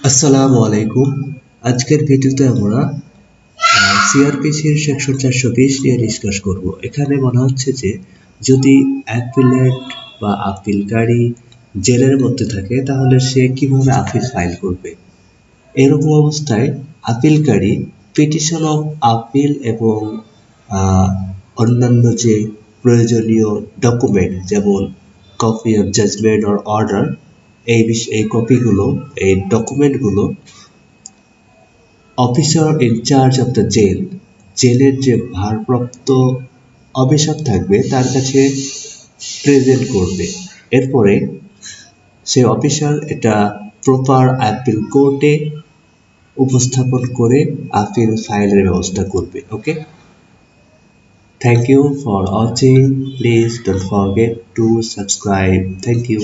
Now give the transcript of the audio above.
আসসালামু আলাইকুম। আজকের ভিডিওতে আমরা সিআরপিসির সেকশন 420 নিয়ে ডিসকাস করব। এখানে বলা হচ্ছে যে যদি অ্যাপিলেট বা আপিলকারী জেলের মধ্যে থাকে তাহলে সে কিভাবে আপিল ফাইল করবে। এরকম অবস্থায় আপিলকারী পিটিশন অফ আপিল এবং অন্যান্য যে প্রয়োজনীয় ডকুমেন্ট যেমন copy of judgement or order এই কপিগুলো এই ডকুমেন্টগুলো অফিসার ইনচার্জ অফ দ্য জেলের যে ভারপ্রাপ্ত অফিসার থাকবে তার কাছে প্রেজেন্ট করবে। এরপরে সে অফিসার এটা প্রপার আপিল কোর্টে উপস্থাপন করে আপিল ফাইলের ব্যবস্থা করবে। Okay, thank you for watching. Please don't forget to subscribe. Thank you.